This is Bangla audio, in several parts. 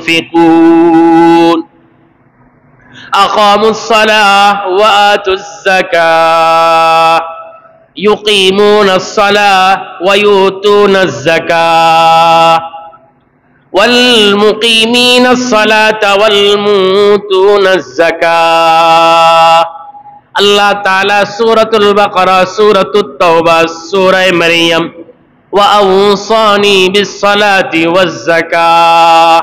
ينفقون أقاموا الصلاة وآتوا الزكاة يقيمون الصلاة ويؤتون الزكاة والمقيمين الصلاة والمؤتون الزكاة আল্লাহ তাআলা সূরাতুল বাকারা, সূরাতুত তাওবা, সূরা মারইয়াম ওয়া আওসানি বিস-সালাতি ওয়াজ-যাকাহ,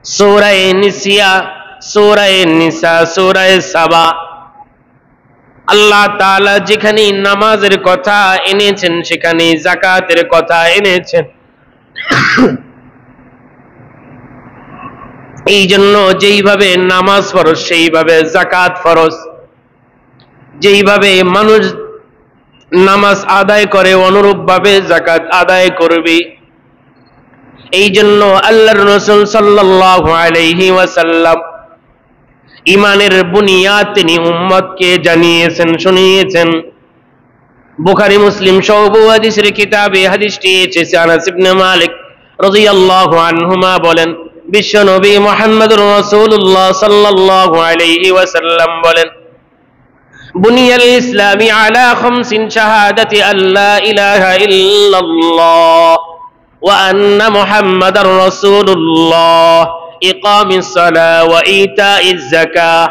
সূরা নিসা, সূরা নিসা, সূরা সাবা, আল্লাহ তাআলা যেখানে নামাজের কথা এনেছেন সেখানে যাকাতের কথা এনেছেন। এই জন্য যেইভাবে নামাজ ফরজ সেইভাবে যাকাত ফরজ, যেইভাবে মানুষ নামাজ আদায় করে অনুরূপভাবে যাকাত আদায় করবে। এই জন্য আল্লাহর রাসূল সাল্লাল্লাহু আলাইহি ওয়াসাল্লাম ঈমানের বুনিয়াদ তিনি উম্মতকে জানিয়েছেন, শুনিয়েছেন। বুখারী মুসলিম সহ বহু হাদিসের কিতাবে হাদিসটি এসেছে। আনাস ইবনে মালিক রাদিয়াল্লাহু আনহুমা বলেন, বিশ্ব নবী মুহাম্মদুর রাসূলুল্লাহ সাল্লাল্লাহু আলাইহি ওয়াসাল্লাম বলেন, বুনিয়াল ইসলামি আলা খামসিন শাহাদাতি আল্লা ইলাহা ইল্লাল্লাহ ওয়া আন্না মুহাম্মাদার রাসূলুল্লাহ, ইকামিস সালাহ ওয়া ইতাইজ যাকাহ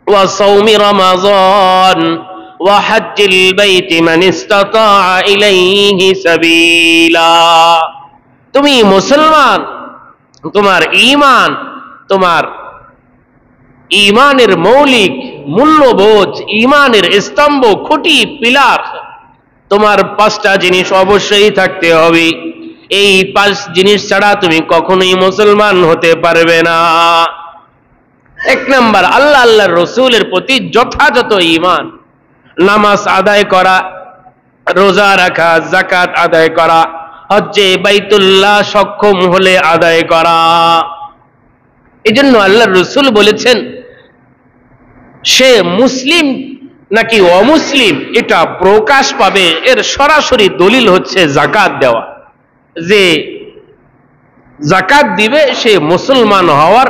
ওয়া সাওমি রমাযান ওয়া হজ্জিল বাইতি মান ইসতাতাআ ইলাইহি সাবিলা। তুমি মুসলমান, তোমার ঈমান, তোমার ঈমানের মৌলিক মূল্যবোধ, ঈমানের স্তম্ভ, খুঁটি, পিলার, তোমার পাঁচটা জিনিস অবশ্যই থাকতে হবে। এই পাঁচ জিনিস ছাড়া তুমি কখনোই মুসলমান হতে পারবে না। এক নাম্বার, আল্লাহ আল্লাহর রাসূলের প্রতি যথাযথ ঈমান, নামাজ আদায় করা, রোজা রাখা, যাকাত আদায় করা, হজ্জে বাইতুল্লাহ সক্ষম হলে আদায় করা। এজন্য আল্লাহর রাসূল বলেছেন, সে মুসলিম নাকি অমুসলিম এটা প্রকাশ পাবে, এর সরাসরি দলিল হচ্ছে যাকাত দেওয়া। যে যাকাত দিবে সে মুসলমান হওয়ার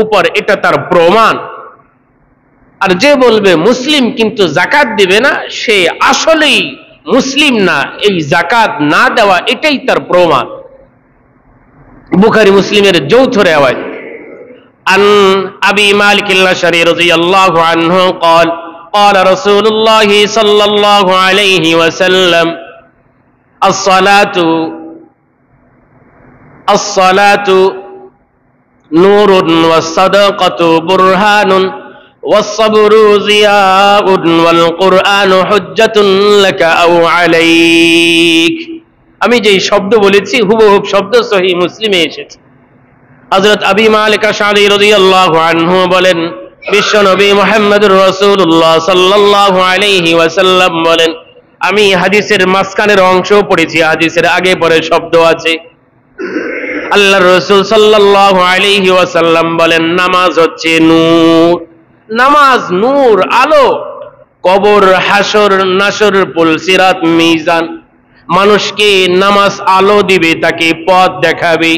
উপর, এটা তার প্রমাণ। আর যে বলবে মুসলিম কিন্তু যাকাত দিবে না, সে আসলেই মুসলিম না, এই যাকাত না দেওয়া এটাই তার প্রমাণ। বুখারী মুসলিমের যৌথ রিওয়ায়াত। عن أبي مالك الأشعري رضي الله عنه قال قال رسول الله صلى الله عليه وسلم الصلاة نور والصدقة برهان والصبر ضياء والقرآن حجة لك أو عليك। আমি যেই শব্দ বলেছি হুবহু শব্দ সহিহ মুসলিমে এসেছে। হযরত আবী মালিক আশআরী রাদিয়াল্লাহু আনহু বলেন, বিশ্ব নবী মুহাম্মদুর রাসূলুল্লাহ সাল্লাল্লাহু আলাইহি ওয়াসাল্লাম বলেন, আমি হাদিসের মাঝখানের অংশ পড়েছি, হাদিসের আগে পরে শব্দ আছে। আল্লাহর রাসূল সাল্লাল্লাহু আলাইহি ওয়াসাল্লাম বলেন, নামাজ হচ্ছে নূর, নামাজ নূর, আলো। কবর, হাসর, নাসর, পুলসিরাত, মিজান, মানুষকে নামাজ আলো দিবে, তাকে পথ দেখাবে।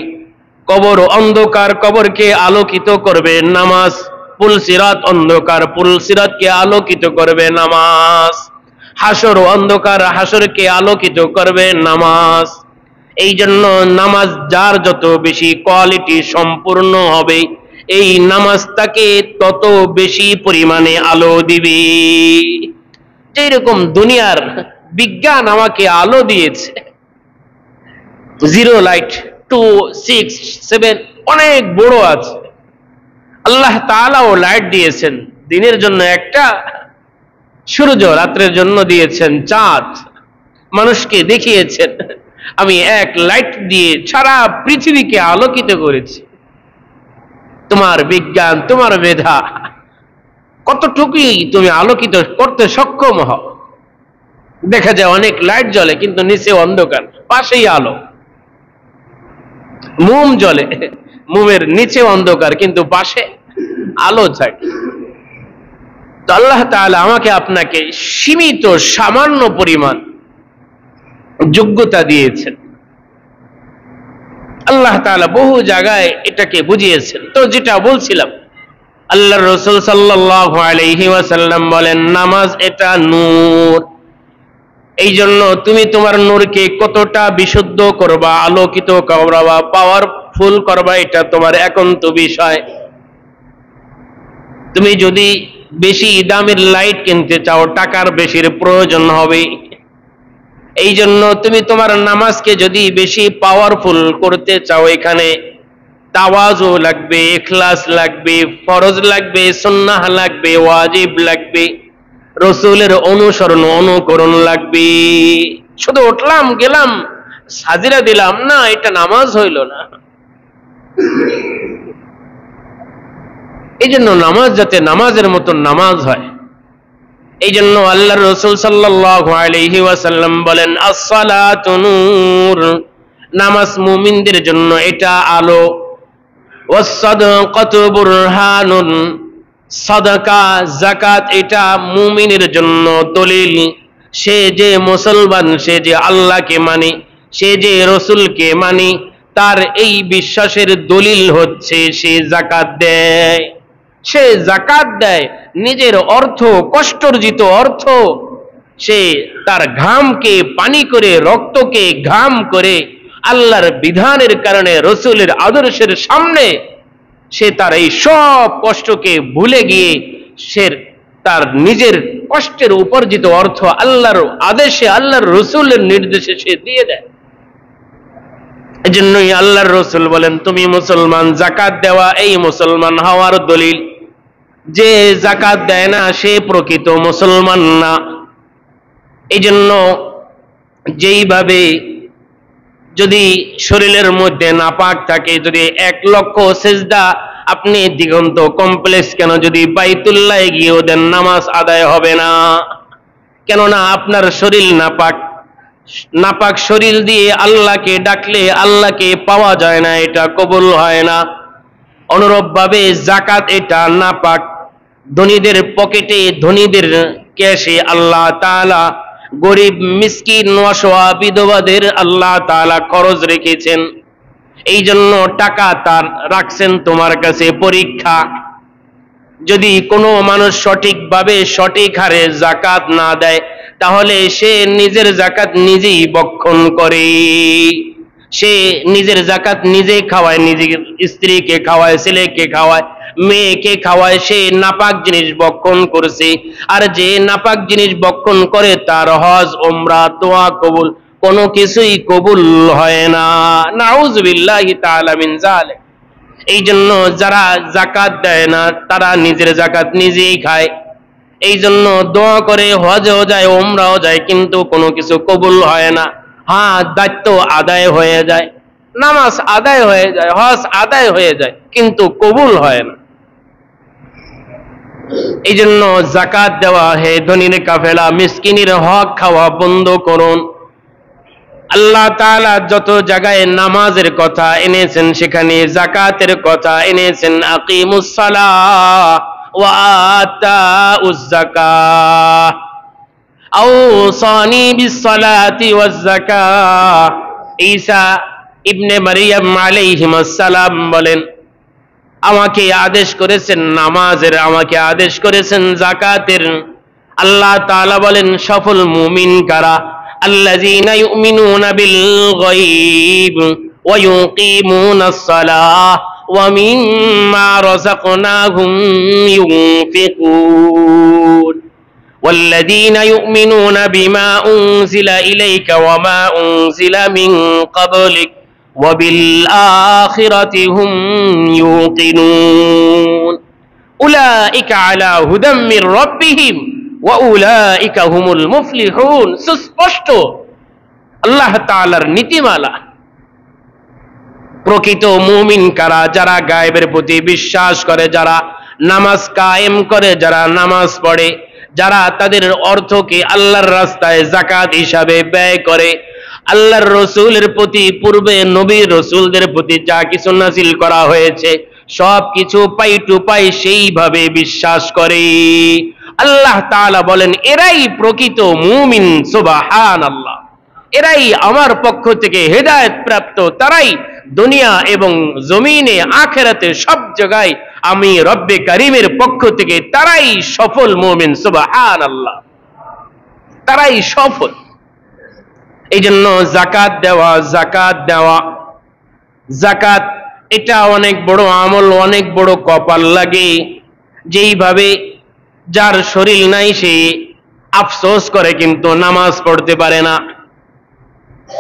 কবর অন্ধকার, কবরকে আলোকিত করবে নামাজ। পুলসিরাত অন্ধকার, পুলসিরাতকে আলোকিত করবে নামাজ। হাসর অন্ধকার, হাসরকে আলোকিত করবে নামাজ। এই জন্য নামাজ যার যত বেশি কোয়ালিটি সম্পূর্ণ হবে, এই নামাজ তাকে তত বেশি পরিমাণে আলো দিবে। যেরকম দুনিয়ার বিজ্ঞান আমাকে আলো দিয়েছে, 0 লাইট 2 6 7 অনেক বড় আছে। আল্লাহ তাআলাও লাইট দিয়েছেন, দিনের জন্য একটা সূর্য, রাত্রের জন্য দিয়েছেন চাঁদ। মানুষকে দেখিয়েছেন, আমি এক লাইট দিয়ে সারা পৃথিবীকে আলোকিত করেছি। তোমার বিজ্ঞান, তোমার মেধা কতটুকুই তুমি আলোকিত করতে সক্ষম হও। দেখা যায় অনেক লাইট জ্বলে কিন্তু নিচে অন্ধকার, পাশেই আলো। মোম জ্বলে, মোমের নিচে অন্ধকার কিন্তু পাশে আলো থাকে। তো আল্লাহ তাআলা আমাকে আপনাকে সীমিত সামান্য পরিমাণ যোগ্যতা দিয়েছেন। আল্লাহ আল্লাহ তাআলা বহু জায়গায় এটাকে বুঝিয়েছেন। তো যেটা বলছিলাম, আল্লাহর রাসূল সাল্লাল্লাহু আলাইহি ওয়াসাল্লাম বলেন নামাজ এটা নূর। এই জন্য তুমি তোমার নূরকে কতটা বিশুদ্ধ করবা, আলোকিত করবা, পাওয়ারফুল করবা, এটা তোমার একান্ত বিষয়। তুমি যদি বেশি দামের লাইট কিনতে চাও, টাকার বেশির প্রয়োজন হবে। এই জন্য তুমি তোমার নামাজকে যদি বেশি পাওয়ারফুল করতে চাও, এখানে তাওয়াজু লাগবে, ইখলাস লাগবে, ফরজ লাগবে, সুন্নাহ লাগবে, ওয়াজিব লাগবে, রাসূলের অনুসরণ অনুকরণ লাগবে। শুধু উঠলাম গেলাম হাজিরা দিলাম না, এটা নামাজ হইল না। এই জন্য নামাজ যাতে নামাজের মতো নামাজ হয়, এই জন্য আল্লাহর রাসূল সাল্লাল্লাহু আলাইহি ওয়াসাল্লাম বলেন as-সালাতু নূর, নামাজ মুমিনদের জন্য এটা আলো, ওয়াস-সাদাকাতু বুরহানুন, সাদাকা যাকাত এটা মুমিনের জন্য দলিল। সে যে মুসলমান, সে যে আল্লাহকে মানে, সে যে রাসূলকে মানে, তার এই বিশ্বাসের দলিল হচ্ছে সে যাকাত দেয়। সে যাকাত দেয়, নিজের অর্থ, কষ্টার্জিত অর্থ, সে তার ঘামকে পানি করে, রক্তকে ঘাম করে আল্লাহর বিধানের কারণে, রাসূলের আদর্শের সামনে সে তার এই সব কষ্টকে ভুলে গিয়ে সে তার নিজের কষ্টের উপার্জিত অর্থ আল্লাহর আদেশে, আল্লাহর রাসূলের নির্দেশে সে দিয়ে দেয়। এজন্যই আল্লাহর রাসূল বলেন তুমি মুসলমান, যাকাত দেওয়া এই মুসলমান হওয়ার দলিল। যে যাকাত দেয় না সে প্রকৃত মুসলমান না। এই জন্য যেইভাবে যদি শরীরের মধ্যে নাপাক থাকে, যদি 1 লক্ষ সেজদা আপনি দিগন্ত কমপ্লেক্স কেন যদি বাইতুল্লাহে গিয়েও দেন, নামাজ আদায় হবে না। কেননা আপনার শরীর নাপাক। নাপাক শরীর দিয়ে আল্লাহকে ডাকলে আল্লাহকে পাওয়া যায় না, এটা কবুল হয় না। অনুরূপ ভাবে যাকাত এটা নাপাক। ধনীদের পকেটে, ধনীদের ক্যাশে আল্লাহ তাআলা গরিব, মিসকিন, অসহায়, বিধবাদের আল্লাহ তাআলা খরচ রেখেছেন। এই জন্য টাকা তার রাখছেন তোমার কাছে পরীক্ষা। যদি কোনো মানুষ সঠিকভাবে সঠিক হারে যাকাত না দেয়, তাহলে সে নিজের যাকাত নিজেই বক্ষণ করে। সে নিজের যাকাত নিজেই খাওয়ায়, নিজের স্ত্রীকে খাওয়ায়, ছেলেকে খাওয়ায়, মেয়েকে খাওয়ায়। সে নাপাক জিনিস বক্ষণ করছে। আর যে নাপাক জিনিস বক্ষণ করে তার হজ, উমরা, দোয়া কবুল কোনো কিছুই কবুল হয় না। নাউযুবিল্লাহি তাআলা মিন যালিক। এই জন্য যারা যাকাত দেয় না তারা নিজের যাকাত নিজেই খায়। এই জন্য দোয়া করে, হজও যায়, উমরাও যায়, কিন্তু কোনো কিছু কবুল হয় না। হ্যাঁ, দায়িত্ব আদায় হয়ে যায়, নামাজ আদায় হয়ে যায়, হজ আদায় হয়ে যায়, কিন্তু কবুল হয় না। এই জন্য যাকাত দেওয়া, হে ধনীর কাফেলা, মিসকিনের হক খাওয়া বন্ধ করুন। আল্লাহ তাআলা যত জায়গায় নামাজের কথা এনেছেন সেখানে যাকাতের কথা এনেছেন। আকিমুস সালাহ ওয়া আতাউজ যাকাহ, আওসানি বিস সালাতি ওয়াজ যাকাহ। ঈসা ইবনে মারইয়াম আলাইহিস সালাম বলেন আমাকে আদেশ করেছেন নামাজের, আমাকে আদেশ করেছেন যাকাতের। আল্লাহ তাআলা বলেন সফল মুমিন কারা? আল্লাযীনা ইউমিনুনা বিল গায়ব ওয়া ইউকিমুনাস সালাহ ওয়া মিম্মা রাযাকনাহুম ইউনফিকুন ওয়াল্লাযীনা ইউমিনুনা বিমা উনজিলা ইলাইকা ওয়া মা উনজিলা মিন ক্বাবলিক ওয়া বিল আখিরাতি হুম ইউকিনুন উলাইকা আলা হুদাম মির রাব্বিহিম ওয়া উলাইকা হুমুল মুফলিহুন। সুস্পষ্ট আল্লাহ তাআলার নীতিমালা। প্রকৃত মুমিন কারা? যারা গায়েবের প্রতি বিশ্বাস করে, যারা নামাজ কায়েম করে, যারা নামাজ পড়ে, যারা তাদের অর্থকে আল্লাহর রাস্তায় যাকাত হিসাবে ব্যয় করে, আল্লাহর রাসূলের প্রতি, পূর্বে নবী রাসূলদের প্রতি যা কিছু নাযিল করা হয়েছে সব কিছু পাই টু পাই সেইভাবে বিশ্বাস করে। আল্লাহ তাআলা বলেন এরাই প্রকৃত মুমিন। সুবহানাল্লাহ। এরাই আমার পক্ষ থেকে হেদায়েত প্রাপ্ত, তারাই দুনিয়া এবং জমিনে আখিরাতে সব জায়গায় আমি রব্বে কারীমের পক্ষ থেকে তারাই সফল মুমিন। সুবহানাল্লাহ, তারাই সফল। এই জন্য যাকাত দেওয়া, যাকাত দেওয়া, যাকাত এটা অনেক বড় আমল, অনেক বড় কপাল লাগে। যেইভাবে যার শরীর নাই সে আফসোস করে কিন্তু নামাজ পড়তে পারে না।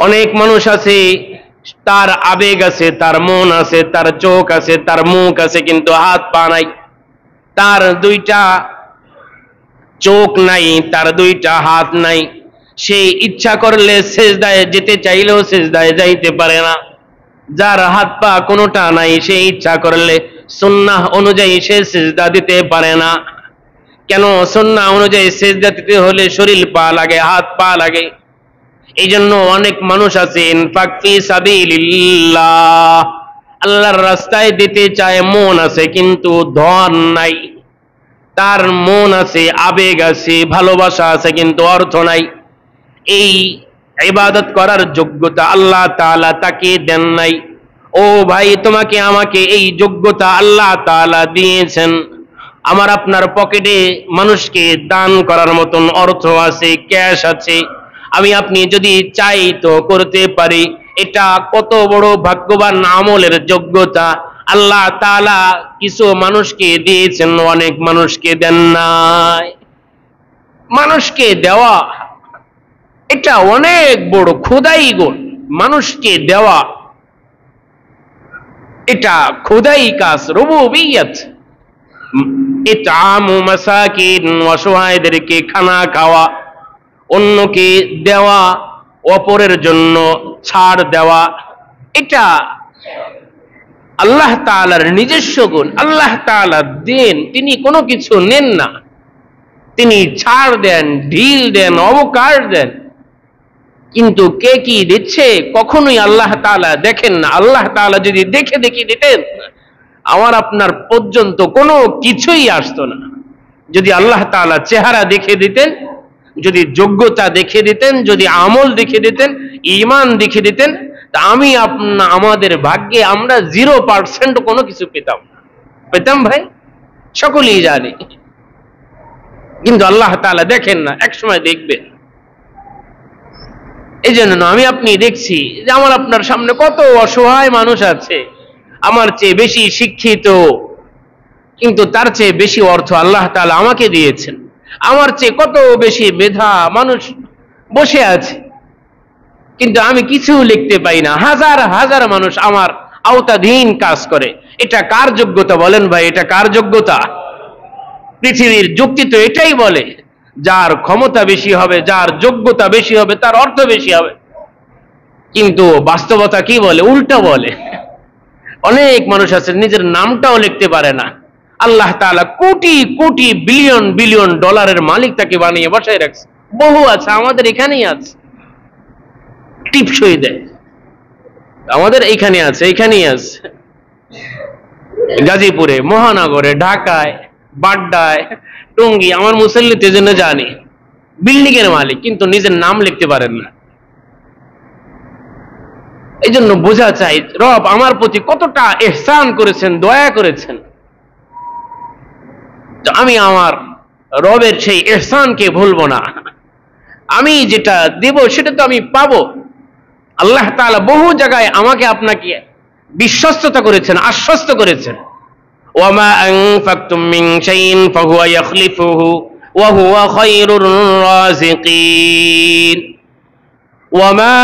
অনেক মানুষ আছে তার আবেগ আছে, তার মন আছে, তার চোখ আছে, তার মুখ আছে, কিন্তু হাত পা নাই। তার দুইটা চোখ নাই, তার দুইটা হাত নাই। সে ইচ্ছা করলে সেজদায় যেতে চাইলেও সেজদায় যাইতে পারে না। যার হাত পা কোনোটা নাই সে ইচ্ছা করলে সুন্নাহ অনুযায়ী সে সেজদা দিতে পারে না। কেন? সুন্নাহ অনুযায়ী সেজদা দিতে হলে শরীর পা লাগে, হাত পা লাগে। এই জন্য অনেক মানুষ আছে ইনফাক ফি সাবিলিল্লাহ, আল্লাহর রাস্তায় দিতে চায়, মন আছে কিন্তু ধন নাই। তার মন আছে, আবেগ আছে, ভালোবাসা আছে, কিন্তু অর্থ নাই। এই ইবাদত করার যোগ্যতা আল্লাহ তাআলা তাকে দেন নাই। ও ভাই, তোমাকে আমাকে এই যোগ্যতা আল্লাহ তাআলা দিয়েছেন। আমার আপনার পকেটে মানুষকে দান করার মতন অর্থ আছে, ক্যাশ আছে। আমি আপনি যদি চাই তো করতে পারি। এটা কত বড় ভাগ্যবান আমলের যোগ্যতা। আল্লাহ তাআলা কিছু মানুষকে দিয়েছেন, অনেক মানুষকে দেন নাই। মানুষকে দেওয়া এটা অনেক বড় খোদাই গুণ। মানুষকে দেওয়া এটা খোদাই কাজ, রুবুবিয়ত। ইতআমু মাসাকিন, অসহায়দেরকে খানা খাওয়া, অন্যকে দেওয়া, অপরের জন্য ছাড় দেওয়া, এটা আল্লাহ তাআলার নিজস্ব গুণ। আল্লাহ তাআলা দেন, তিনি কোনো কিছু নেন না। তিনি ছাড় দেন, ঢিল দেন, অবকাশ দেন। কিন্তু কে কি দিচ্ছে কখনোই আল্লাহ তাআলা দেখেন না। আল্লাহ তাআলা যদি দেখে দিতেন, আমার আপনার পর্যন্ত কোনো কিছুই আসতো না। যদি আল্লাহ তাআলা চেহারা দেখে দিতেন, যদি যোগ্যতা দেখে দিতেন, যদি আমল দেখে দিতেন, ঈমান দেখে দিতেন, তা আমি আমাদের ভাগ্যে আমরা 0% কোনো কিছু পেতাম ভাই, সকলেই জানি। কিন্তু আল্লাহ তাআলা দেখেন না, এক সময় দেখবেন। এই জন্য আমি আপনি দেখছি যে আমার আপনার সামনে কত অসহায় মানুষ আছে, আমার চেয়ে বেশি শিক্ষিত, কিন্তু তার চেয়ে বেশি অর্থ আল্লাহ তাআলা আমাকে দিয়েছেন। আমার চেয়ে কত বেশি মেধা মানুষ বসে আছে, কিন্তু আমি কিছু লিখতে পাই না। হাজার হাজার মানুষ আমার আওতাধীন কাজ করে। এটা কার যোগ্যতা বলেন ভাই? এটা কার যোগ্যতা? পৃথিবীর যুক্তি তো এটাই বলে, যার ক্ষমতা বেশি হবে, যার যোগ্যতা বেশি হবে, তার অর্থ বেশি হবে। কিন্তু বাস্তবতা কি বলে? উল্টা বলে। অনেক মানুষ আছে নিজের নামটাও লিখতে পারে না। আল্লাহ তাআলা কোটি কোটি বিলিয়ন বিলিয়ন ডলারের মালিক তাকে বানিয়ে বসায় রাখছে। বহু আছে, আমাদের এখানেই আছে, টিপসই দেয়। আমাদের এইখানে আছে, এইখানেই আছে, গাজীপুরে, মহানগরে, ঢাকায়, বাড্ডায়, টঙ্গী। আমার মুসল্লিতে জন্য জানি বিল্ডিং এর মালিক, কিন্তু নিজের নাম লিখতে পারেন না। এই জন্য বোঝা চাই রব আমার প্রতি কতটা ইহসান করেছেন, দয়া করেছেন। আমি আমার রবের সেই ইহসানকে ভুলবো না। আমি যেটা দেব সেটা তো আমি পাবো। আল্লাহ তাআলা বহু জায়গায় আমাকে আপনাকে বিশ্বস্ততা করেছেন, আশ্বস্ত করেছেন। ওয়ামা আনফাকতুম মিন শাইইন ফাহুয়া ইয়াখলিফুহু ওয়া হুয়া খায়রুর রাযিকিন। ওয়ামা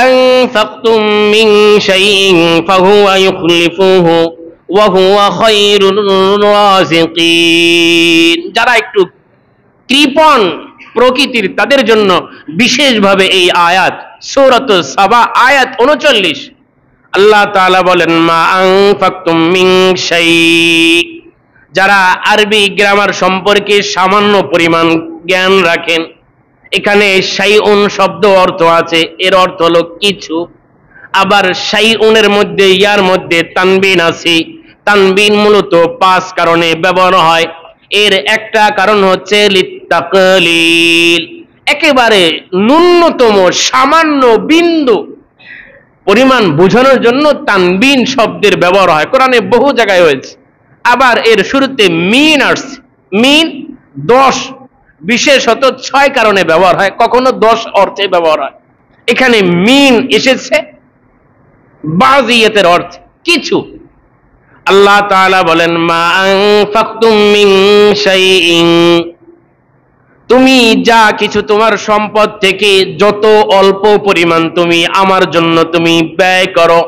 আনফাকতুম মিন শাইইন ফাহুয়া ইখলিফুহু ওয়া হুয়া খায়রুর রাযিকিন। যারা একটু কৃপণ প্রকৃতির, তাদের জন্য বিশেষভাবে এই আয়াত, সূরাতুস সাবা আয়াত 39। আল্লাহ তাআলা বলেন মা আনফাকতুম মিন শাই। যারা আরবি গ্রামার সম্পর্কে সামান্য পরিমাণ জ্ঞান রাখেন, এখানে শাইউন শব্দ অর্থ আছে, এর অর্থ হলো কিছু। আবার শাইউনের মধ্যে, ইয়ার মধ্যে তানবিন আছে। তানবিন মূলত 5 কারণে ব্যবহার হয়। এর একটা কারণ হচ্ছে লিত্তাকলিল, একেবারে ন্যূনতম সামান্য বিন্দু। পরিমাণ বোঝানোর জন্য তানবিন শব্দের ব্যবহার হয়, কোরআনে বহু জায়গায় হয়েছে। আবার এর শুরুতে মিন আসছে, মিন 10 বিশেষত 6 কারণে ব্যবহার হয়, কখনো 10 অর্থে ব্যবহার হয়। এখানে মিন এসেছে বাযিয়াতের অর্থে কিছু। আল্লাহ তাআলা বলেন মা আনফাকতুম মিন শাইইন, তুমি যা কিছু তোমার সম্পদ থেকে যত অল্প পরিমাণ তুমি আমার জন্য তুমি ব্যয় করো,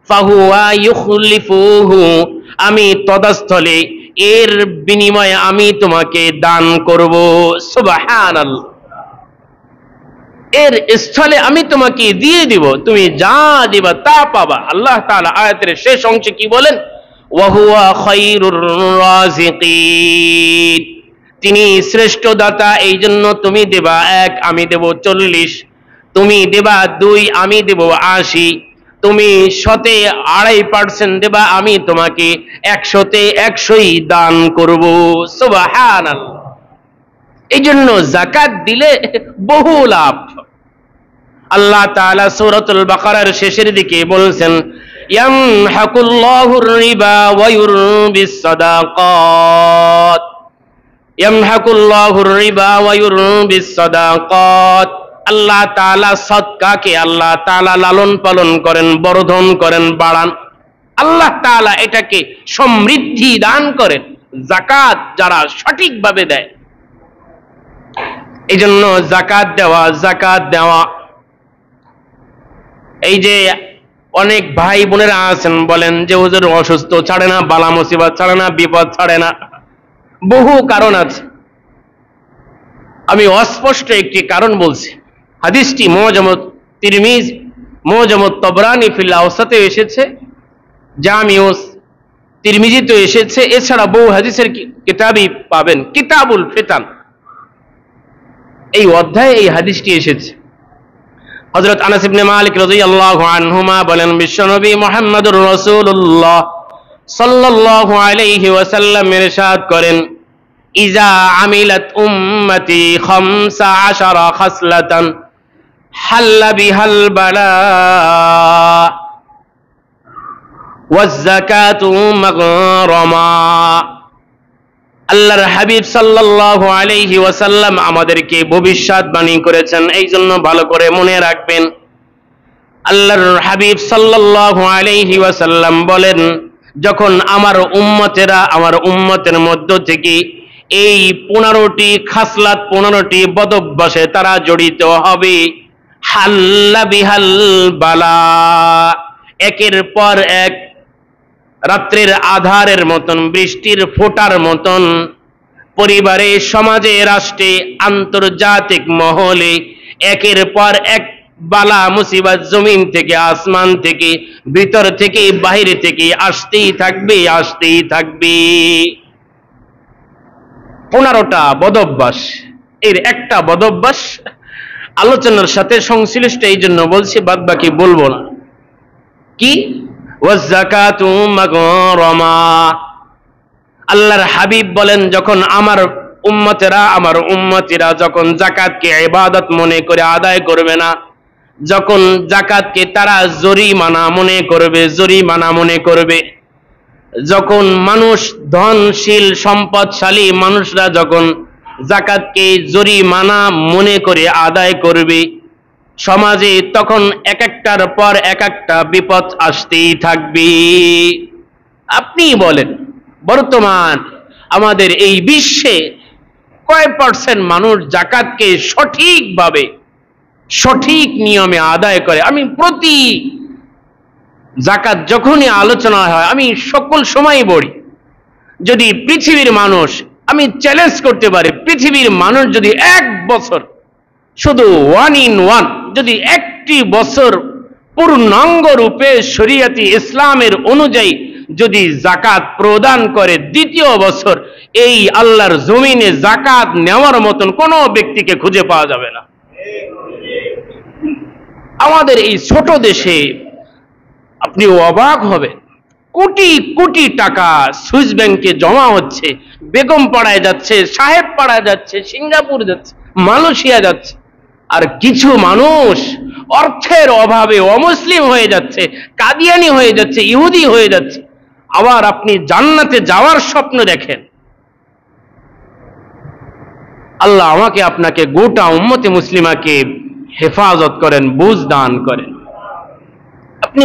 ফাহুয়া ইউখলিফুহু, আমি তদাস্থলে এর বিনিময়ে আমি তোমাকে দান করব। সুবহানাল্লাহ, এর স্থলে আমি তোমাকে দিয়ে দিব, তুমি যা দিবা তা পাবা। আল্লাহ তাআলা আয়াতের শেষ অংশে কি বলেন? ওয়া হুয়া খায়রুর রাযিকিন, তিনি শ্রেষ্ঠ দাতা, এই জন্য তুমি দেবা 1 আমি দেব 40, তুমি দেবা 2 আমি দেব 80, তুমি 100-তে 2.5% দেবা, আমি তোমাকে 100-তে 100ই দান করব। সুবহানাল্লাহ। এই জন্য যাকাত দিলে বহু লাভ। আল্লাহ তাআলা সূরাতুল বাকারার শেষের দিকে বলছেন ইয়ামহাকুল্লাহুর রিবা ওয়া ইউরবিস সাদাকাত, ইয়ামহাকুল্লাহুর রিবা ওয়া ইউরবিস সাদাকাত, আল্লাহ তাআলা সদকাকে আল্লাহ তাআলা লালন পালন করেন, বর্ধন করেন, বাড়ান। আল্লাহ তাআলা এটাকে সমৃদ্ধি দান করেন যাকাত যারা সঠিকভাবে দেয়। এই জন্য যাকাত দেওয়া। এই যে অনেক ভাই বোনেরা আছেন বলেন যে হুজুর অসুস্থ ছাড়ে না, বালা মুসিবত ছাড়ে না, বিপদ ছাড়ে না, বহু কারণ আছে। আমি অস্পষ্ট একটি কারণ বলছি। হাদিসটি মুআজামুত তিরমিজি, মুআজামুত তাবরানী ফিল আওসাতে এসেছে, জামিউস তিরমিজিতে এসেছে, এছাড়া বহু হাদিসের কিতাবই পাবেন। কিতাবুল ফিতান এই অধ্যায়ে এই হাদিসটি এসেছে। হযরত আনাস ইবনে মালিক রাদিয়াল্লাহু আনহুমা বলেন বিশ্বনবী মুহাম্মদুর রাসূলুল্লাহ সাল্লাল্লাহু আলাইহি ওয়াসাল্লাম ইরশাদ করেন ইজা আমিলাত উম্মতি 15 খাসলাতান হাল্লা বিহাল বালা ওয়াজ যাকাতু মাগরামা। আল্লাহর হাবিব সাল্লাল্লাহু আলাইহি ওয়াসাল্লাম আমাদেরকে ভবিষ্যৎবাণী করেছেন, এই জন্য ভালো করে মনে রাখবেন। আল্লাহর হাবিব সাল্লাল্লাহু আলাইহি ওয়াসাল্লাম বলেন যখন আমার উম্মতের মধ্য থেকে এই 15টি খাসলাত 15টি বদভ্যাসে তারা জড়িত হবে, হাল্লা বিহাল বালা, একের পর এক রাত্রের আধারের মতন, বৃষ্টির ফোঁটার মতন পরিবারে, সমাজে, রাষ্ট্রে, আন্তর্জাতিক মহলে একের পর এক বালা মুসিবত জমিন থেকে, আসমান থেকে, ভিতর থেকে, বাহিরে থেকে আসতেই থাকবে। 15টা বদভ্যাস, এর একটা বদভ্যাস আলোচনার সাথে সংশ্লিষ্ট, এই জন্য বলছি, বাদ বাকি বলবো না। কি? ওয়াজ-যাকাতু মাগরামা। আল্লাহর হাবিব বলেন যখন আমার উম্মতিরা যখন যাকাতকে ইবাদত মনে করে আদায় করবে না, যখন যাকাতকে তারা জরিমানা মনে করবে, যখন মানুষ ধনশীল সম্পদশালী মানুষরা যখন যাকাতকে জরিমানা মনে করে আদায় করবে, সমাজে তখন এক একটার পর এক একটা বিপদ আসতেই থাকবে। আপনি বলেন বর্তমান আমাদের এই বিশ্বে কয় পার্সেন্ট মানুষ যাকাতকে সঠিকভাবে সঠিক নিয়মে আদায় করে? আমি প্রতি যাকাত যখনই আলোচনা হয় আমি সকল সময় বলি, যদি পৃথিবীর মানুষ, আমি চ্যালেঞ্জ করতে পারি, পৃথিবীর মানুষ যদি 1 বছর শুধু 1 in 1 যদি একটি বছর পূর্ণাঙ্গ রূপে শরীয়তি ইসলামের অনুযায়ী যদি যাকাত প্রদান করে, দ্বিতীয় বছর এই আল্লাহর জমিনে যাকাত নেওয়ার মতন কোনো ব্যক্তিকে খুঁজে পাওয়া যাবে না। আমাদের এই ছোট দেশে আপনি অবাক হবেন, কোটি কোটি টাকা সুইস ব্যাংকে জমা হচ্ছে, বেগম পাড়ায় যাচ্ছে, সাহেব পাড়ায় যাচ্ছে, সিঙ্গাপুর যাচ্ছে, মালয়েশিয়া যাচ্ছে, আর কিছু মানুষ অর্থের অভাবে অমুসলিম হয়ে যাচ্ছে, কাদিয়ানি হয়ে যাচ্ছে, ইহুদি হয়ে যাচ্ছে। আবার আপনি জান্নাতে যাওয়ার স্বপ্ন দেখেন। আল্লাহ আমাকে আপনাকে গোটা উম্মতে মুসলিমাকে হেফাজত করেন, বুঝ দান করেন। আপনি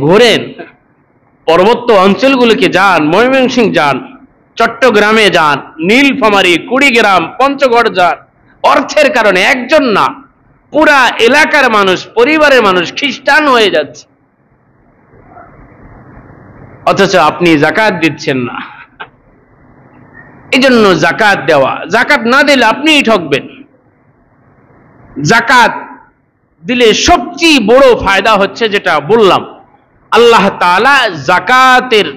ঘোরেন, পর্বত্য অঞ্চলগুলোকে যান, ময়মনসিংহ যান, চট্টগ্রামে যান, নীলফামারী, কুড়িগ্রাম, পঞ্চগড় যান। অর্থের কারণে একজন না, পুরা এলাকার মানুষ, পরিবারের মানুষ খ্রিস্টান হয়ে যাচ্ছে, অথচ আপনি যাকাত দিচ্ছেন না। এই জন্য যাকাত দেওয়া, যাকাত না দিলে আপনিই ঠকবেন। যাকাত দিলে সবচেয়ে বড় ফায়দা হচ্ছে যেটা বললাম, আল্লাহ তাআলা যাকাতের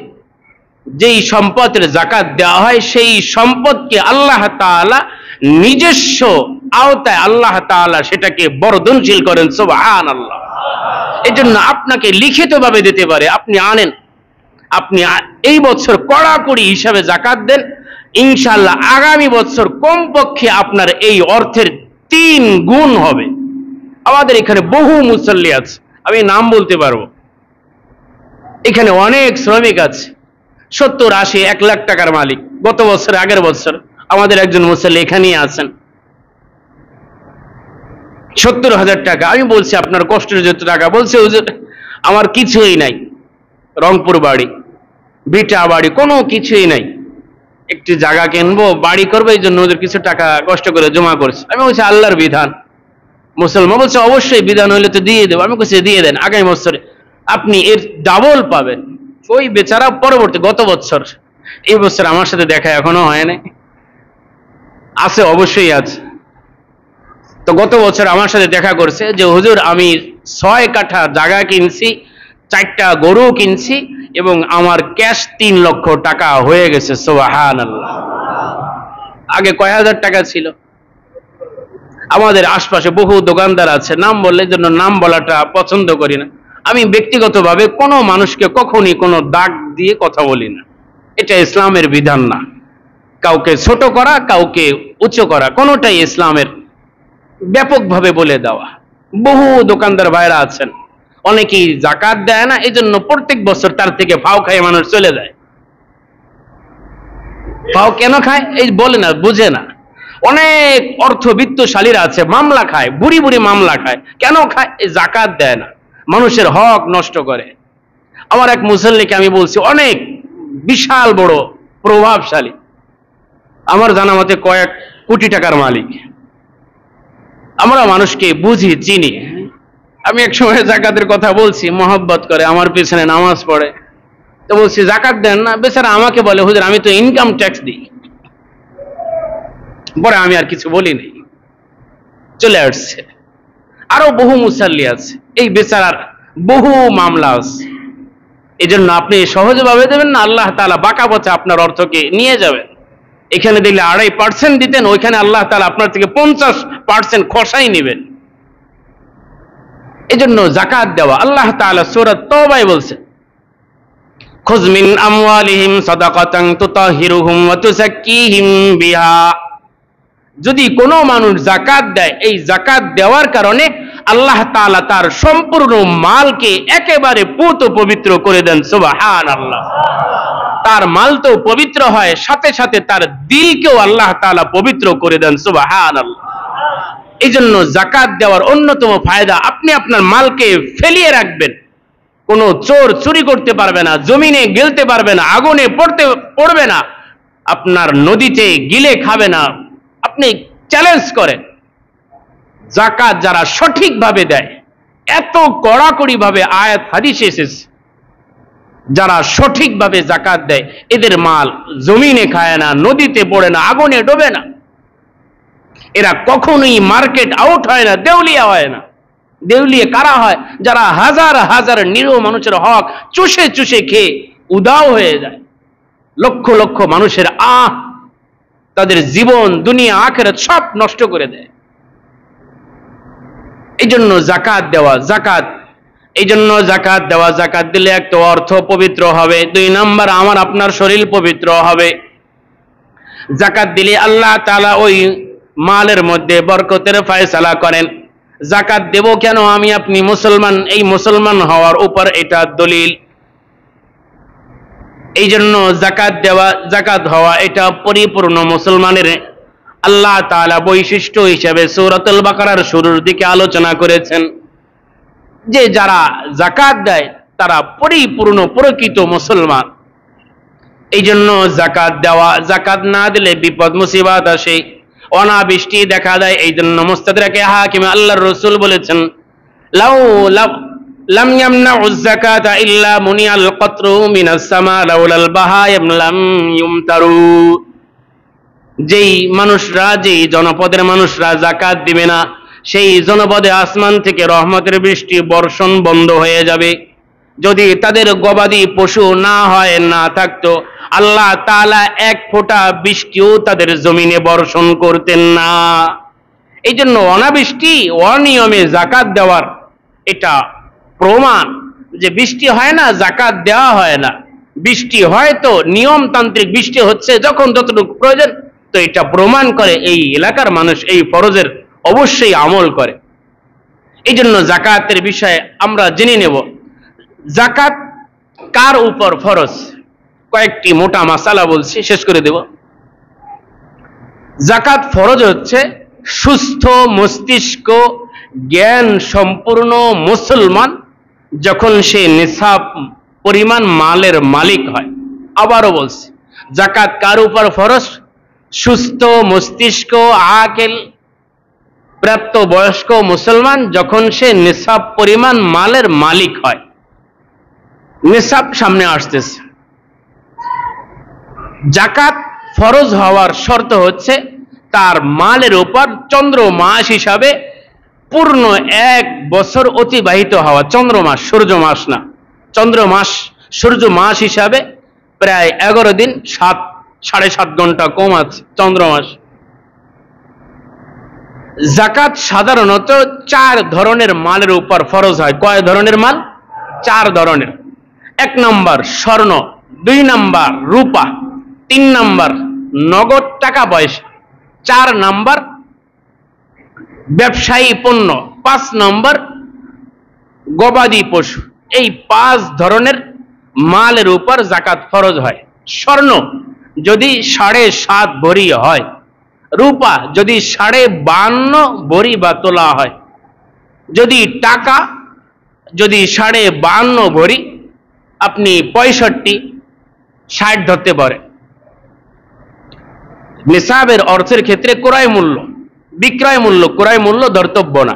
যেই সম্পদের যাকাত দেওয়া হয় সেই সম্পদকে আল্লাহ তাআলা নিজস্ব আওতায় আল্লাহ তাআলা সেটাকে বর্ধনশীল করেন। সুবহানাল্লাহ। এই জন্য আপনাকে লিখিতভাবে দিতে পারে, আপনি আনেন, আপনি এই বছর কড়াকড়ি হিসাবে যাকাত দেন, ইনশাআল্লাহ আগামী বছর কমপক্ষে আপনার এই অর্থের 3 গুণ হবে। আমাদের এখানে বহু মুসল্লি আছে, আমি নাম বলতে পারবো। এখানে অনেক শ্রমিক আছে, 70, 80, 1 লাখ টাকার মালিক। গত বছর, আগের বছর আমাদের একজন মুসল্লি এখানেই আছেন, 70,000 টাকা। আমি বলছি আপনার কষ্টের যত টাকা, বলছে হুজুর আমার কিছুই নাই, রংপুর বাড়ি, ভিটা বাড়ি, কোনো কিছুই নাই, একটি জায়গা কিনবো, বাড়ি করবো, এই জন্য ওদের কিছু টাকা কষ্ট করে জমা করছে। আমি বলছি আল্লাহর বিধান, মুসলমান। বলছে অবশ্যই বিধান হইলে তো দিয়ে দেবো। আমি বলছি দিয়ে দেন, আগামী বছরে আপনি এর ডাবল পাবেন। ওই বেচারা পরবর্তী গত বছর, এই বছর আমার সাথে দেখা এখনো হয় নাই, আছে অবশ্যই আছে। তো গত বছর আমার সাথে দেখা করছে যে হুজুর আমি 6 কাঠা জায়গা কিনছি, 4টা গরু কিনছি এবং আমার ক্যাশ 3 লক্ষ টাকা হয়ে গেছে। সুবহানাল্লাহ। আগে কয় হাজার টাকা ছিল। আমাদের আশপাশে বহু দোকানদার আছে, নাম বললে জন্য নাম বলাটা পছন্দ করি না। আমি ব্যক্তিগতভাবে কোনো মানুষকে কখনই কোনো দাগ দিয়ে কথা বলি না, এটা ইসলামের বিধান না। কাউকে ছোট করা, কাউকে উচ্চ করা, কোনোটাই ইসলামের ব্যাপকভাবে বলে দেওয়া। বহু দোকানদার ভাইরা আছেন, অনেকেই যাকাত দেয় না, এই জন্য প্রত্যেক বছর তার থেকে ফাও খায় মানুষ চলে যায়। ফাও কেন খায় এই বলে না, বুঝে না। অনেক অর্থবিত্তশালীরা আছে, মামলা খায়, বুড়ি বুড়ি মামলা খায়। কেন খায়? এই যাকাত দেয় না, মানুষের হক নষ্ট করে। আমার এক মুসল্লিকে আমি বলছি, অনেক বিশাল বড় প্রভাবশালী, আমার জানা মতে কয়েক কোটি টাকার মালিক। আমরা মানুষকে বুঝি, চিনি। আমি এক সময় যাকাতের কথা বলছি, মহব্বত করে আমার পিছনে নামাজ পড়ে। তো বলছি যাকাত দেন না, বেচারা আমাকে বলে হুজুর আমি তো ইনকাম ট্যাক্স দিই। পরে আমি আর কিছু বলিনি, চলে আসছে। আরো বহু মুসাল্লি আছে, এই বেচারার বহু মামলা আছে। এই জন্য আপনি সহজভাবে দেবেন না, আল্লাহ তাআলা বাঁকা পথে আপনার অর্থকে নিয়ে যাবেন। এখানে দিলে 2.5% দিতেন, ওইখানে আল্লাহ তাআলা আপনার থেকে 50% খসাই নেবেন। এই জন্য যাকাত দেওয়া, আল্লাহ তাআলা সূরা তাওবায় বলছে খুয মিন আমওয়ালিহিম সাদাকাতান তুতাহিরুহুম ওয়া তুযাক্কিহিম বিহা। যদি কোনো মানুষ যাকাত দেয়, এই যাকাত দেওয়ার কারণে আল্লাহ তাআলা তার সম্পূর্ণ মালকে একেবারে পুত পবিত্র করে দেন। সুবহানাল্লাহ। তার মাল তো পবিত্র হয়, সাথে সাথে তার দিলকেও আল্লাহ তাআলা পবিত্র করে দেন। সুবহানাল্লাহ। এই জন্য যাকাত দেওয়ার অন্যতম ফায়দা, আপনি আপনার মালকে ফেলিয়ে রাখবেন, কোনো চোর চুরি করতে পারবে না, জমিনে গেলতে পারবে না, আগুনে পড়বে না, আপনার নদীতে গিলে খাবে না। আপনি চ্যালেঞ্জ করেন, যাকাত যারা সঠিকভাবে দেয়, এত কড়াকড়ি ভাবে আয়াত হাদিসে এসেছে, যারা সঠিকভাবে যাকাত দেয় এদের মাল জমিনে খায় না, নদীতে পড়ে না, আগুনে ডোবে না, এরা কখনোই মার্কেট আউট হয় না, দেউলিয়া হয় না। দেউলিয়া কারা হয়? যারা হাজার হাজার নিরীহ মানুষের হক চুষে চুষে খেয়ে উদাও হয়ে যায়। লক্ষ লক্ষ মানুষের তাদের জীবন, দুনিয়া, আখিরাত সব নষ্ট করে দেয়। এই জন্য যাকাত দেওয়া, যাকাত এই জন্য যাকাত দেওয়া, যাকাত দিলে একটা অর্থ পবিত্র হবে, 2 নাম্বার আমার আপনার শরীর পবিত্র হবে। যাকাত দিলে আল্লাহ তাআলা ওই মালের মধ্যে বরকতের ফয়সালা করেন। জাকাত দেব কেন, আমি আপনি মুসলমান, এই মুসলমান হওয়ার উপর এটা দলিল। এই জন্য জাকাত দেওয়া, জাকাত হওয়া এটা পরিপূর্ণ মুসলমানের আল্লাহ তাআলা বৈশিষ্ট্য হিসেবে সূরাতুল বাকারার শুরুর দিকে আলোচনা করেছেন যে যারা জাকাত দেয় তারা পরিপূর্ণ প্রকৃত মুসলমান। এই জন্য জাকাত দেওয়া, জাকাত না দিলে বিপদ মুসিবত আসে, অনাবৃষ্টি দেখা দেয়। এই জন্য মুস্তাদরাকে হাকিমে আল্লাহর রাসূল বলেছেন, লাম ইয়ামনাউজ যাকাতা ইল্লা মুনিয়াল কতরু মিনাস সামা লাউলাল বাহাইম লাম ইউমতারু। যেই মানুষরা, যেই জনপদের মানুষরা জাকাত দিবে না, সেই জনপদে আসমান থেকে রহমতের বৃষ্টি বর্ষণ বন্ধ হয়ে যাবে। যদি তাদের গবাদি পশু না হয়, না থাকতো, আল্লাহ তাআলা এক ফোঁটা বৃষ্টিও তাদের জমিনে বর্ষণ করতেন না। এই জন্য অনাবৃষ্টি, অনিয়মে জাকাত দেওয়ার এটা প্রমাণ যে বৃষ্টি হয় না, জাকাত দেওয়া হয় না। বৃষ্টি হয় তো নিয়মতান্ত্রিক বৃষ্টি হচ্ছে যখন যতটুকু প্রয়োজন, তো এটা প্রমাণ করে এই এলাকার মানুষ এই ফরজের অবশ্যই আমল করে। এই জন্য জাকাতের বিষয়ে আমরা জেনে নেব, জাকাত কার উপর ফরজ। কয়েকটি মোটা মাসালা বলছি, শেষ করে দেব। জাকাত ফরজ হচ্ছে সুস্থ মস্তিষ্ক জ্ঞান সম্পূর্ণ মুসলমান যখন সে নিসাব পরিমাণ মালের মালিক হয়। আবারও বলছি, জাকাত কার উপর ফরজ? সুস্থ মস্তিষ্ক আকেল প্রাপ্ত বয়স্ক মুসলমান যখন সে নিসাব পরিমাণ মালের মালিক হয়। নিসাব সামনে আসতেছে। জাকাত ফরজ হওয়ার শর্ত হচ্ছে তার মালের উপর চন্দ্র মাস হিসাবে পূর্ণ 1 বছর অতিবাহিত হওয়া। চন্দ্র মাস, সূর্য মাস না, চন্দ্র মাস সূর্য মাস হিসাবে প্রায় 11 দিন 7.5 ঘন্টা কম আছে চন্দ্র মাস। জাকাত সাধারণত 4 ধরনের মালের উপর ফরজ হয়। কয় ধরনের মাল? 4 ধরনের। 1 নম্বর স্বর্ণ, 2 নম্বর রূপা, 3 নম্বর নগদ টাকা পয়সা, 4 নম্বর ব্যবসায়ী পণ্য, 5 নম্বর গবাদি পশু। এই 5 ধরনের মালের উপর জাকাত ফরজ হয়। স্বর্ণ যদি 7.5 ভরি হয়, রূপা যদি 52.5 ভরি বা তোলা হয়, যদি টাকা যদি 52.5 ভরি, আপনি 65-60 ধরতে পারে। নিসাবের অর্থের ক্ষেত্রে ক্রয় মূল্য, বিক্রয় মূল্য, ক্রয় মূল্য ধর্তব্য না।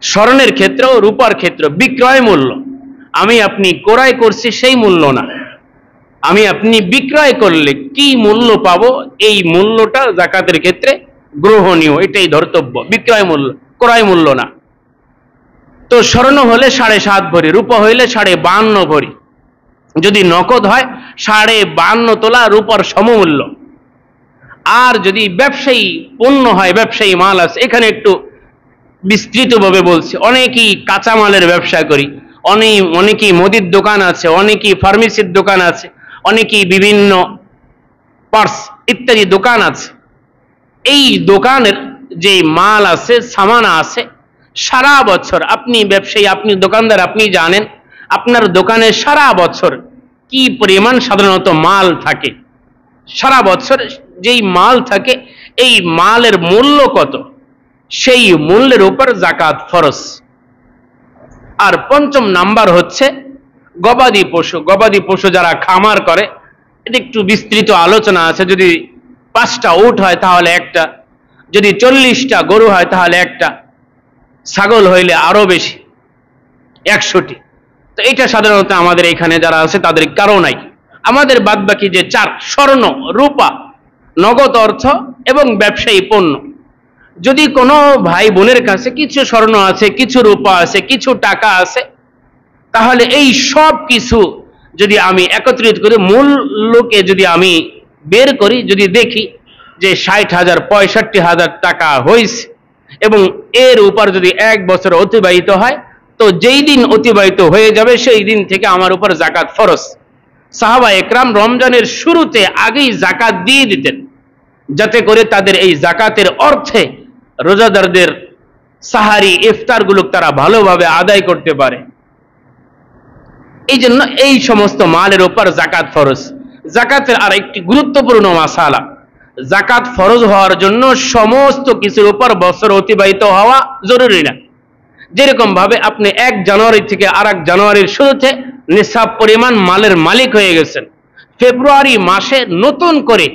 স্বর্ণের ক্ষেত্রেও রূপার ক্ষেত্রে বিক্রয় মূল্য, আমি আপনি ক্রয় করছি সেই মূল্য না, আমি আপনি বিক্রয় করলে কি মূল্য পাবো, এই মূল্যটা জাকাতের ক্ষেত্রে গ্রহণীয়, এটাই ধর্তব্য, বিক্রয় মূল্য, ক্রয় মূল্য না। তো স্বর্ণ হলে 7.5 ভরি, রূপা হইলে 52.5 ভরি, যদি নগদ হয় 52.5 তোলা রূপার সমমূল্য। আর যদি ব্যবসায়ী পণ্য হয়, ব্যবসায়ী মাল আছে, এখানে একটু বিস্তৃতভাবে বলছি। অনেকেই কাঁচামালের ব্যবসা করি, অনেকেই মুদির দোকান আছে, অনেকেই ফার্মেসির দোকান আছে, অনেকেই বিভিন্ন পার্স ইত্যাদি দোকান আছে। এই দোকানের যে মাল আছে, সামানা আছে, সারা বছর আপনি ব্যবসায়ী, আপনি দোকানদার, আপনি জানেন আপনার দোকানে সারা বছর কি পরিমাণ সাধারণত মাল থাকে। সারা বছর যেই মাল থাকে, এই মালের মূল্য কত, সেই মূল্যের উপর জাকাত ফরজ। আর 5ম নাম্বার হচ্ছে গবাদি পশু। গবাদি পশু যারা খামার করে, এটা একটু বিস্তৃত আলোচনা আছে। যদি 5টা উট হয় তাহলে একটা, যদি 40টা গরু হয় তাহলে একটা, ছাগল হইলে আরো বেশি, 100টি। তো এটা সাধারণত আমাদের এখানে যারা আছে তাদের কারো নাই। আমাদের বাদ বাকি যে 4, স্বর্ণ, রূপা, নগদ অর্থ এবং ব্যবসায়ী পণ্য। যদি কোনো ভাই বোনের কাছে কিছু স্বর্ণ আছে, কিছু রূপা আছে, কিছু টাকা আছে, তাহলে এই সব কিছু যদি আমি একত্রিত করে মূল্যকে যদি আমি বের করি, যদি দেখি যে 60,000 65,000 টাকা হয়েছে, এবং এর উপর যদি 1 বছর অতিবাহিত হয়, তো যেই দিন অতিবাহিত হয়ে যাবে সেই দিন থেকে আমার উপর জাকাত ফরজ। সাহাবা একরাম রমজানের শুরুতে আগেই জাকাত দিয়ে দিতেন, যাতে করে তাদের এই জাকাতের অর্থে রোজাদারদের সাহারি, ইফতারগুলো তারা ভালোভাবে আদায় করতে পারে। এই জন্য এই সমস্ত মালের উপর জাকাত ফরজ। জাকাতের আর একটি গুরুত্বপূর্ণ মাসালা, জাকাত ফরজ হওয়ার জন্য সমস্ত কিছুর উপর বছর অতিবাহিত হওয়া জরুরি না। যেরকম ভাবে আপনি 1 জানুয়ারি থেকে আরেক জানুয়ারির শুরুতে নিসাব পরিমাণ মালের মালিক হয়ে গেছেন, ফেব্রুয়ারি মাসে নতুন করে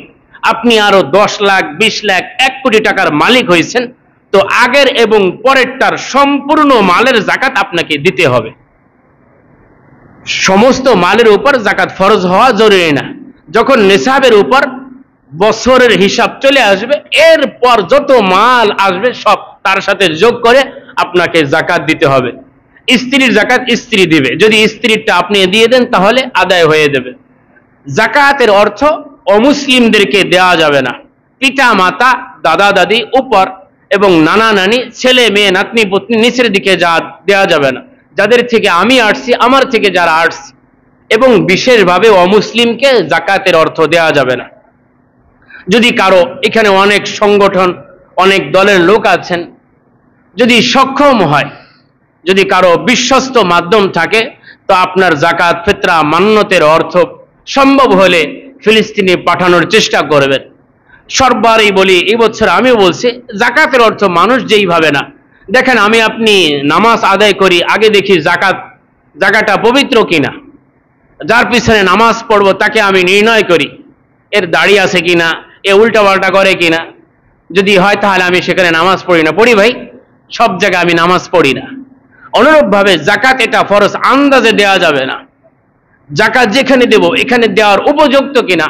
আপনি আরো 10 লাখ, 20 লাখ, 1 কোটি টাকার মালিক হয়েছেন, তো আগের এবং পরেরটার সম্পূর্ণ মালের জাকাত আপনাকে দিতে হবে। সমস্ত মালের উপর জাকাত ফরজ হওয়া জরুরি না। যখন নিসাবের উপর বছরের হিসাব চলে আসবে, এরপর যত মাল আসবে সব তার সাথে যোগ করে আপনাকে জাকাত দিতে হবে। স্ত্রীর জাকাত স্ত্রী দিবে, যদি স্ত্রীরটা আপনি দিয়ে দেন তাহলে আদায় হয়ে যাবে। জাকাতের অর্থ অমুসলিমদেরকে দেওয়া যাবে না। পিতা মাতা, দাদা দাদি উপর এবং নানা নানি, ছেলে মেয়ে, নাতনি পুতনি নিচের দিকে যা দেওয়া যাবে না। যাদের থেকে আমি আসছি, আমার থেকে যারা আসছে, এবং বিশেষভাবে অমুসলিমকে জাকাতের অর্থ দেওয়া যাবে না। যদি কারো, এখানে অনেক সংগঠন, অনেক দলের লোক আছেন, যদি সক্ষম হয়, যদি কারো বিশ্বস্ত মাধ্যম থাকে, তো আপনার জাকাত, ফিতরা, মান্নতের অর্থ সম্ভব হলে ফিলিস্তিনে পাঠানোর চেষ্টা করবেন। সর্ববারই বলি, এই বছর আমিও বলছি, জাকাতের অর্থ মানুষ যেইভাবে না দেখেন, আমি আপনি নামাজ আদায় করি, আগে দেখি জায়গাটা পবিত্র কিনা। যার পিছনে নামাজ পড়বো তাকে আমি নির্ণয় করি, এর দাড়ি আছে কিনা, এ উল্টা পাল্টা করে কিনা। যদি হয় তাহলে আমি সেখানে নামাজ পড়ি না। পড়ি ভাই, সব জায়গায় আমি নামাজ পড়ি না। অনুরূপভাবে জাকাত এটা ফরজ, আন্দাজে দেওয়া যাবে না। জাকাত যেখানে দেব এখানে দেওয়ার উপযুক্ত কিনা,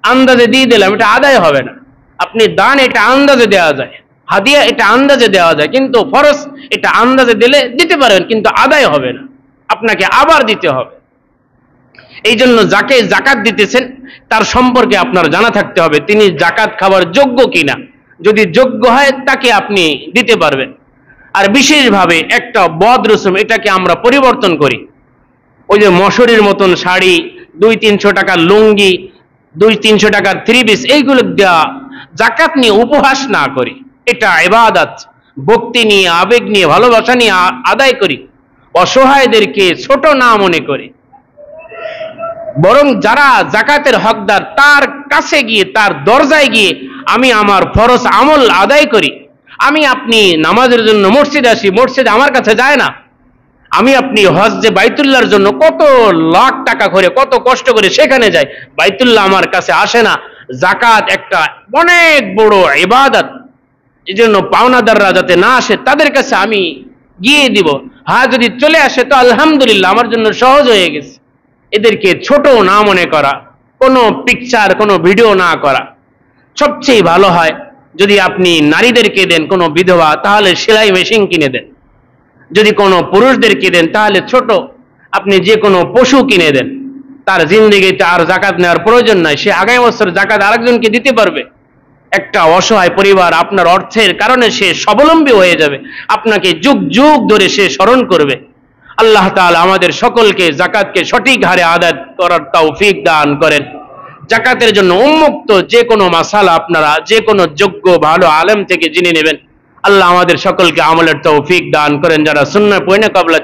আন্দাজে দিয়ে দিলাম, এটা আদায় হবে না। আপনি দান, এটা আন্দাজে দেওয়া যায়, হাদিয়া এটা আন্দাজে দেওয়া যায়, কিন্তু ফরজ এটা আন্দাজে দিলে দিতে পারেন, কিন্তু আদায় হবে না, আপনাকে আবার দিতে হবে। এই জন্য যাকে জাকাত দিতেছেন তার সম্পর্কে আপনার জানা থাকতে হবে, তিনি জাকাত খাবার যোগ্য কিনা। যদি যোগ্য হয় তাকে আপনি দিতে পারবেন। আর বিশেষভাবে একটা বদ রসুম, এটাকে আমরা পরিবর্তন করি। ওই যে মশুরির মতন শাড়ি, 200-300 টাকার লুঙ্গি, 200-300 টাকার 3 পিস, এইগুলো দেওয়া, জাকাত নিয়ে উপহাস না করি। এটা ইবাদত, ভক্তি নিয়ে, আবেগ নিয়ে, ভালোবাসা নিয়ে আদায় করি। অসহায়দেরকে ছোট না মনে করি, বরং যারা জাকাতের হকদার তার কাছে গিয়ে, তার দরজায় গিয়ে আমি আমার ফরজ আমল আদায় করি। আমি আপনি নামাজের জন্য মসজিদে আসি, মসজিদে আমার কাছে যায় না। আমি আপনি হজ্জে বাইতুল্লাহর জন্য কত লাখ টাকা করে, কত কষ্ট করে সেখানে যাই, বাইতুল্লাহ আমার কাছে আসে না। জাকাত একটা অনেক বড় ইবাদত, এই জন্য পাওনাদাররা যাতে না আসে তাদের কাছে আমি গিয়ে দিব। হ্যাঁ, যদি চলে আসে তো আলহামদুলিল্লাহ, আমার জন্য সহজ হয়ে গেছে। এদেরকে ছোট না মনে করা, কোনো পিকচার, কোনো ভিডিও না করা। সবচেয়ে ভালো হয় যদি আপনি নারীদেরকে দেন, কোনো বিধবা, তাহলে সেলাই মেশিন কিনে দেন। যদি কোনো পুরুষদেরকে দেন তাহলে ছোট আপনি যে কোনো পশু কিনে দেন। তার জিন্দেগিতে আর জাকাত নেওয়ার প্রয়োজন নাই, সে আগামী বছর জাকাত আরেকজনকে দিতে পারবে। একটা অসহায় পরিবার আপনার অর্থের কারণে সে স্বাবলম্বী হয়ে যাবে, আপনাকে যুগ যুগ ধরে সে স্মরণ করবে। আল্লাহ তাআলা আমাদের সকলকে জাকাতকে সঠিক হারে আদায় করার তৌফিক দান করেন। জাকাতের জন্য উন্মুক্ত যে কোনো মাসালা আপনারা যে কোনো যোগ্য ভালো আলেম থেকে জেনে নেবেন। আল্লাহ আমাদের সকলকে আমলের তৌফিক দান করেন। যারা সুন্নাহ পড়ে না, ক্বাবলা